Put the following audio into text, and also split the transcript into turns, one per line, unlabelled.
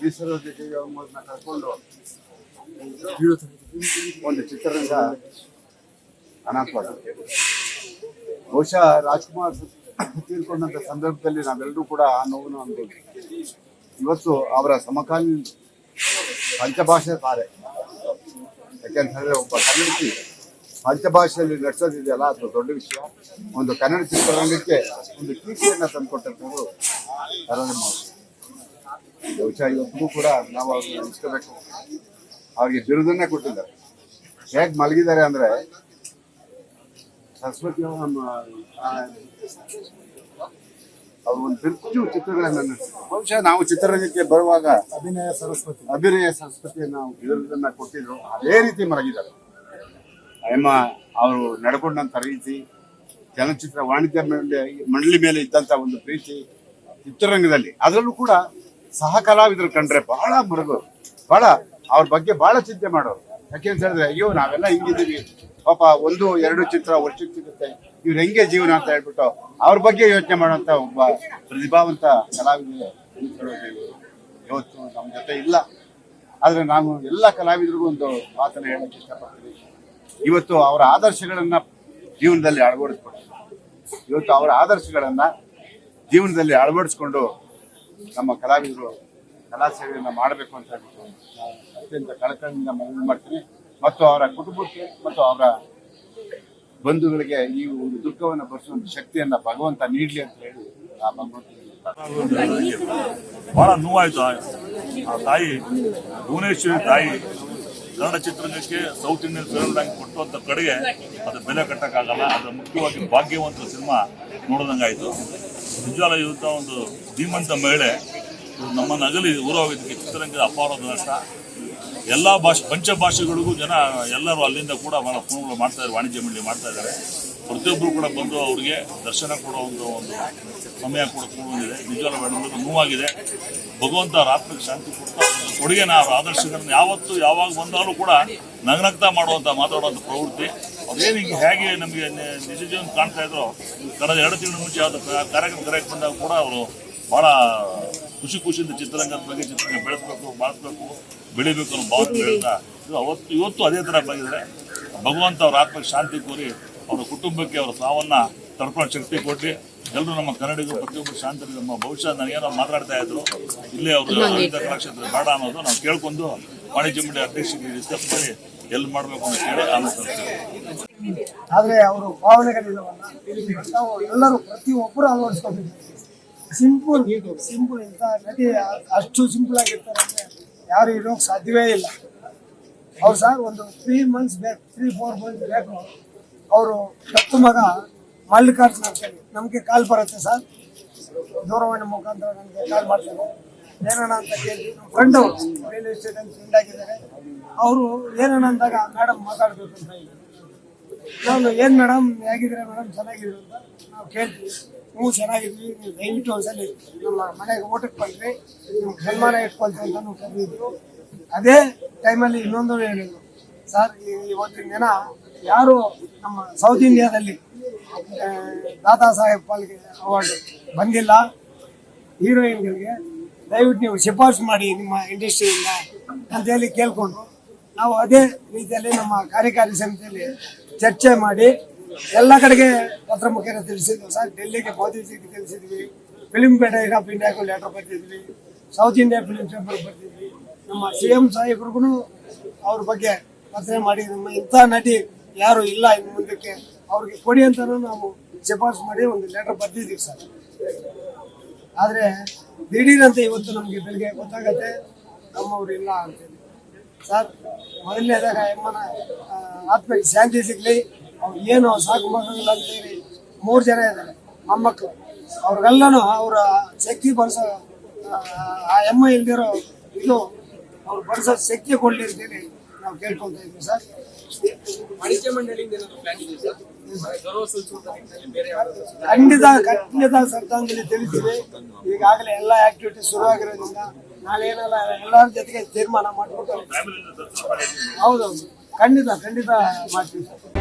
ಈಶ್ವರ ಜೊತೆಗೆ ಅವ್ರನ್ನ ಕರ್ಕೊಂಡು ಒಂದು ಚಿತ್ರರಂಗ ಅನಾಥವಾಗಿದೆ. ಬಹುಶಃ ರಾಜ್ಕುಮಾರ್ ತೀರ್ಕೊಂಡಂಥ ಸಂದರ್ಭದಲ್ಲಿ ನಾವೆಲ್ಲರೂ ಕೂಡ ಆ ನೋವನ್ನು ಅನುಭವಿಸಿದ್ವಿ. ಇವತ್ತು ಅವರ ಸಮಕಾಲೀನ ಪಂಚಭಾಷೆ ತಾರೆ. ಯಾಕೆಂತ ಹೇಳಿದ್ರೆ ಒಬ್ಬ ಕನ್ನಡತಿ ಪಂಚಭಾಷೆಯಲ್ಲಿ ನಟಿಸೋದಿದೆಯಲ್ಲ ಅದು ದೊಡ್ಡ ವಿಷಯ. ಒಂದು ಕನ್ನಡ ಚಿತ್ರರಂಗಕ್ಕೆ ಒಂದು ಕೀರ್ತಿಯನ್ನು ತಂದುಕೊಟ್ಟಂಥವ್ರು ನರೇಂದ್ರ ಮೋದಿ. ಬಹುಶಃ ಇವತ್ತಿಗೂ ಕೂಡ ನಾವು ಅವ್ರನ್ನ ನೆನೆಸ್ಕೋಬೇಕು. ಅವ್ರಿಗೆ ಬಿರುದನ್ನೇ ಕೊಟ್ಟಿದ್ದಾರೆ. ಹೇಗೆ ಮಲಗಿದ್ದಾರೆ ಅಂದರೆ ಸರಸ್ವತಿ ಅವರು ಒಂದು ಬಿರುಕು ಚಿತ್ರಗಳನ್ನು ನಡೆಸಿದ್ರು. ಬಹುಶಃ ನಾವು ಚಿತ್ರರಂಗಕ್ಕೆ ಬರುವಾಗ ಅಭಿನಯ ಸರಸ್ವತಿ ನಾವು ಬಿರುದನ್ನ ಕೊಟ್ಟಿದ್ರು. ಅದೇ ರೀತಿ ಮಲಗಿದ್ದಾರೆ. ಅಮ್ಮ ಅವರು ನಡ್ಕೊಂಡಂಥ ರೀತಿ, ಚಲನಚಿತ್ರ ವಾಣಿಜ್ಯ ಮಂಡಳಿ ಮೇಲೆ ಇದ್ದಂಥ ಒಂದು ಪ್ರೀತಿ ಚಿತ್ರರಂಗದಲ್ಲಿ, ಅದರಲ್ಲೂ ಕೂಡ ಸಹ ಕಲಾವಿದರು ಕಂಡ್ರೆ ಬಹಳ ಮರಗೋರು, ಬಹಳ ಅವ್ರ ಬಗ್ಗೆ ಬಹಳ ಚಿಂತೆ ಮಾಡೋರು. ಯಾಕೆಂತ ಹೇಳಿದ್ರೆ ಅಯ್ಯೋ ನಾವೆಲ್ಲ ಹಿಂಗಿದ್ದೀವಿ ಪಾಪ, 1-2 ಚಿತ್ರ ವರ್ಷಕ್ಕೆ ಸಿಗುತ್ತೆ, ಇವ್ರು ಹೆಂಗೆ ಜೀವನ ಅಂತ ಹೇಳ್ಬಿಟ್ಟು ಅವ್ರ ಬಗ್ಗೆ ಯೋಚನೆ ಮಾಡುವಂತ ಒಬ್ಬ ಪ್ರತಿಭಾವಂತ ಕಲಾವಿದರು ಇವತ್ತು ನಮ್ಮ ಜೊತೆ ಇಲ್ಲ. ಆದ್ರೆ ನಾನು ಎಲ್ಲ ಕಲಾವಿದರಿಗೂ ಒಂದು ಮಾತನ್ನ ಹೇಳಕ್ಕೆ ಇಷ್ಟಪಡ್ತೀನಿ. ಇವತ್ತು ಅವರ ಆದರ್ಶಗಳನ್ನ ಜೀವನದಲ್ಲಿ ಅಳವಡಿಸ್ಕೊಂಡು ನಮ್ಮ ಕಲಾವಿದರು ಕಲಾ ಸೇವೆಯನ್ನು ಮಾಡಬೇಕು ಅಂತ ಹೇಳ್ಬಿಟ್ಟು ಅತ್ಯಂತ ಕಳಕಳಿಯಿಂದ ಮನವಿ ಮಾಡ್ತೀನಿ. ಮತ್ತು ಅವರ ಕುಟುಂಬಕ್ಕೆ ಮತ್ತು ಅವರ ಬಂಧುಗಳಿಗೆ ಈ ಒಂದು ದುಃಖವನ್ನು ಭರಿಸುವಂತ ಶಕ್ತಿಯನ್ನ ಭಗವಂತ ನೀಡಲಿ ಅಂತ ಹೇಳಿ ಆ ಭಗವಂತನಿಗೆ
ಬಹಳ ನೋವಾಯ್ತು. ಆ ತಾಯಿ ಭುವನೇಶ್ವರಿ ತಾಯಿ ಕನ್ನಡ ಚಿತ್ರರಂಗಕ್ಕೆ ಸೌತ್ ಇಂಡಿಯನ್ ಫಿಲ್ಮ್ ಬ್ಯಾಂಕ್ ಕೊಟ್ಟುವಂಥ ಕಡೆಗೆ ಅದು ಬೆಲೆ ಕಟ್ಟಕ್ಕಾಗಲ್ಲ. ಅದು ಮುಖ್ಯವಾಗಿ ಭಾಗ್ಯವಂತ ಸಿನಿಮಾ ನೋಡೋದಂಗಾಯ್ತು. ನಿಜವಾಗ್ಲೂ ಇವತ್ತು ಒಂದು ಧೀಮಂತ ಮಹಿಳೆ ನಮ್ಮನ್ನು ಅಗಲಿ ಊರವಾಗಿದ್ದಕ್ಕೆ ಚಿತ್ರರಂಗದ ಅಪಾರದ ನಷ್ಟ. ಎಲ್ಲ ಪಂಚಭಾಷೆಗಳಿಗೂ ಜನ ಎಲ್ಲರೂ ಅಲ್ಲಿಂದ ಕೂಡ ಬಹಳ ಫೋನ್ಗಳು ಮಾಡ್ತಾ ಇದ್ದಾರೆ, ವಾಣಿಜ್ಯ ಮಂಡಳಿ ಮಾಡ್ತಾ ಇದ್ದಾರೆ. ಪ್ರತಿಯೊಬ್ಬರು ಕೂಡ ಬಂದು ಅವರಿಗೆ ದರ್ಶನ ಕೊಡೋ ಒಂದು ಸಮಯ ಕೂಡ ಬಂದಿದೆ. ನಿಜವಾಗ್ಲೂ ಮೇಡಮ್ ನೋವಾಗಿದೆ. ಭಗವಂತ ಅವ್ರ ಆತ್ಮಕ್ಕೆ ಶಾಂತಿ ಕೊಡ್ತಾ ಕೊಡುಗೆನ ಅವ್ರ ಆದರ್ಶಗಳನ್ನ ಯಾವತ್ತು ಯಾವಾಗ ಬಂದಾಗಲೂ ಕೂಡ ನಗನಗ್ತಾ ಮಾಡುವಂಥ ಮಾತಾಡುವಂಥ ಪ್ರವೃತ್ತಿ ಅದೇನು ಈಗ ಹೇಗೆ ನಮಗೆ ನಿಜ ಜೀವನ ಕಾಣ್ತಾ ಇದ್ರು. ಕಳೆದ 2 ತಿಂಗಳ ಮುಂಚೆ ಯಾವುದು ಕಾರ್ಯಕ್ರಮ ಕರೆಯಕ್ಕೆ ಬಂದಾಗ ಕೂಡ ಅವರು ಭಾಳ ಖುಷಿಯಿಂದ ಚಿತ್ರರಂಗದ ಬಗ್ಗೆ ಚಿತ್ರರಂಗ ಬಾಳಿಸ್ಬೇಕು ಬೆಳಿಬೇಕು ಅನ್ನೋ ಭಾವನೆ ಹೇಳ್ತಾ ಇವತ್ತು ಅದೇ ಥರ ಬಂದಿದ್ದಾರೆ. ಭಗವಂತ ಅವ್ರ ಆತ್ಮಕ್ಕೆ ಶಾಂತಿ ಕೋರಿ ಅವರ ಕುಟುಂಬಕ್ಕೆ ಅವರ ಸಾವನ್ನ ತಡ್ಕೊಳ್ಳೋ ಶಕ್ತಿ ಕೊಟ್ಟು ಎಲ್ಲರೂ ನಮ್ಮ ಕನ್ನಡಿಗರು ಪ್ರತಿಯೊಬ್ಬರು ಶಾಂತಿ ನಮ್ಮ ಭವಿಷ್ಯ ನನಗೇನೋ ಮಾತಾಡ್ತಾ ಇದ್ರು. ಇಲ್ಲೇ ಅವರು ಕಲಾಕ್ಷೇತ್ರ ಬೇಡ ಅನ್ನೋದು ನಾವು ಕೇಳ್ಕೊಂಡು ವಾಣಿಜ್ಯ ಮಂಡಳಿ ಅಧ್ಯಕ್ಷರಿಗೆ ಡಿಸ್ಕಸ್ ಮಾಡಿ ಎಲ್ಲಿ ಮಾಡಬೇಕು ಅಂತ ಕೇಳಿ ಆಲೋಚನೆ.
ಆದರೆ ಅವರು ಭಾವನೆಗಳಿಲ್ಲವಲ್ಲ, ನಾವು ಎಲ್ಲರೂ ಪ್ರತಿಯೊಬ್ಬರು ಅಳವಡಿಸ್ಕೊಬೇಕು. ಸಿಂಪಲ್ ಇಂಥ ನಟಿ ಅಷ್ಟು ಸಿಂಪಲ್ ಆಗಿರ್ತಾರೆ ಅಂದರೆ ಯಾರು ಇರೋಕ್ಕೆ ಸಾಧ್ಯವೇ ಇಲ್ಲ. ಅವ್ರು ಸರ್ ಒಂದು 3 months ಬೇಕು, 3-4 months ಬೇಕು. ಅವರು ದತ್ತು ಮಗ ಮಲ್ಲಿಕಾರ್ಜುನ ಅಂತೇಳಿ ನಮಗೆ ಕಾಲ್ ಬರುತ್ತೆ ಸರ್, ದೂರವಾಣಿ ಮುಖಾಂತರ ನನಗೆ ಕಾಲ್ ಮಾಡ್ತಾರೆ. ಏನಣ್ಣ ಅಂತ ಕೇಳಿ ನಮ್ಮ ಫ್ರೆಂಡ್ ಅವರು ರಿಯಲ್ ಎಸ್ಟೇಟ್ ಅಂತ ಫ್ರೆಂಡ್ ಆಗಿದ್ದಾರೆ. ಅವರು ಏನಣ್ಣ ಅಂದಾಗ ಮೇಡಮ್ ಮಾತಾಡಬೇಕು ಅಂತ ಇದ್ದಾರೆ. ನಾನು ಏನು ಮೇಡಮ್ ಹೇಗಿದ್ದೀರಾ ಮೇಡಮ್, ಚೆನ್ನಾಗಿದ್ರು ಅಂತ ನಾವು ಕೇಳ್ತೀವಿ. ನೀವು ಚೆನ್ನಾಗಿದ್ವಿ, ನೀವು ದಯವಿಟ್ಟು ಒಂದ್ಸಲಿ ನಮ್ಮ ಮನೆಗೆ ಊಟಕ್ಕೆ ಬಂದ್ರಿ, ನಿಮ್ಗೆ ಸನ್ಮಾನ ಇಟ್ಕೊಳ್ತೀವಿ ಅಂತ ನಾವು ಕರೆದಿದ್ರು. ಅದೇ ಟೈಮಲ್ಲಿ ಇನ್ನೊಂದು ಹೇಳಿದ್ರು ಸರ್, ಇವತ್ತಿನ ದಿನ ಯಾರು ನಮ್ಮ ಸೌತ್ ಇಂಡಿಯಾದಲ್ಲಿ ದಾದಾ ಸಾಹೇಬ್ ಫಾಲ್ಕೆ ಅವಾರ್ಡ್ ಬಂದಿಲ್ಲ ಹೀರೋಯಿನ್ಗಳಿಗೆ, ದಯವಿಟ್ಟು ನೀವು ಶಿಫಾರಸು ಮಾಡಿ ನಿಮ್ಮ ಇಂಡಸ್ಟ್ರಿಯಿಂದ ಅಂತೇಳಿ ಕೇಳ್ಕೊಂಡು ನಾವು ಅದೇ ರೀತಿಯಲ್ಲಿ ನಮ್ಮ ಕಾರ್ಯಕಾರಿ ಸಮಿತಿಯಲ್ಲಿ ಚರ್ಚೆ ಮಾಡಿ ಎಲ್ಲ ಕಡೆಗೆ ಪತ್ರ ಮುಖೇನ ತಿಳಿಸಿದ್ವಿ ಸರ್. ಡೆಲ್ಲಿಗೆ ಮೋದಿಜಿಗೆ ತಿಳಿಸಿದ್ವಿ, ಫಿಲ್ಮ್ ಫೆಡರೇಷನ್ ಆಫ್ ಇಂಡಿಯಾಗೂ ಲೆಟರ್ ಬರ್ತಿದ್ವಿ, ಸೌತ್ ಇಂಡಿಯಾ ಫಿಲ್ಮ್ ಚೇಂಬರ್ ಬರ್ತಿದ್ವಿ, ನಮ್ಮ CM ಸಾಹೇಬ್ರಿಗೂ ಅವ್ರ ಬಗ್ಗೆ ಪತ್ರ ಮಾಡಿ ನಮ್ಮ ಇಂಥ ನಟಿ ಯಾರು ಇಲ್ಲ ಇನ್ನು ಮುಂದಕ್ಕೆ ಅವ್ರಿಗೆ ಕೊಡಿ ಅಂತಲೂ ನಾವು ಶಿಫಾರಸು ಮಾಡಿ ಒಂದು ಲೆಟರ್ ಬರ್ತಿದ್ದೀವಿ ಸರ್. ಆದರೆ ದಿಢೀರಂತೆ ಇವತ್ತು ನಮಗೆ ಬೆಳಿಗ್ಗೆ ಗೊತ್ತಾಗತ್ತೆ ನಮ್ಮವ್ರು ಇಲ್ಲ ಅಂತೇಳಿ ಸರ್. ಮೊದಲನೇದಾಗ ಎಮ್ಮನ ಆತ್ಮಕ್ಕೆ ಶಾಂತಿ ಸಿಗಲಿ, ಅವ್ರು ಏನು ಸಾಕು ಮಕ್ಕಳಿಲ್ಲ ಅಂತೇಳಿ 3 ಜನ ಇದ್ದಾರೆ ಮೊಮ್ಮಕ್ಕಳು, ಅವ್ರಿಗೆಲ್ಲನೂ ಅವರ ಶಕ್ತಿ ಬಳಸೋ ಆ ಎಮ್ಮ ಇಲ್ದಿರೋ ಇದು ಅವ್ರು ಬಳಸೋ ಶಕ್ತಿ ಕೊಡಲಿ ಅಂತೇಳಿ ನಾವು ಕೇಳ್ಕೊಳ್ತಾ ಇದ್ವಿ ಸರ್.
ವಾಣಿಜ್ಯ ಮಂಡಳಿಯಿಂದ
ಖಂಡಿತ ಸರ್ಕಾರದಲ್ಲಿ ತಿಳಿತೀವಿ. ಈಗಾಗಲೇ ಎಲ್ಲ ಆಕ್ಟಿವಿಟಿ ಶುರು ಆಗಿರೋದ್ರಿಂದ ನಾಳೆ ಏನಲ್ಲ ಎಲ್ಲರ ಜೊತೆಗೆ ತೀರ್ಮಾನ ಮಾಡ್ಬಿಟ್ಟು ಹೌದೌದು ಖಂಡಿತ ಮಾಡ್ತೀವಿ ಸರ್.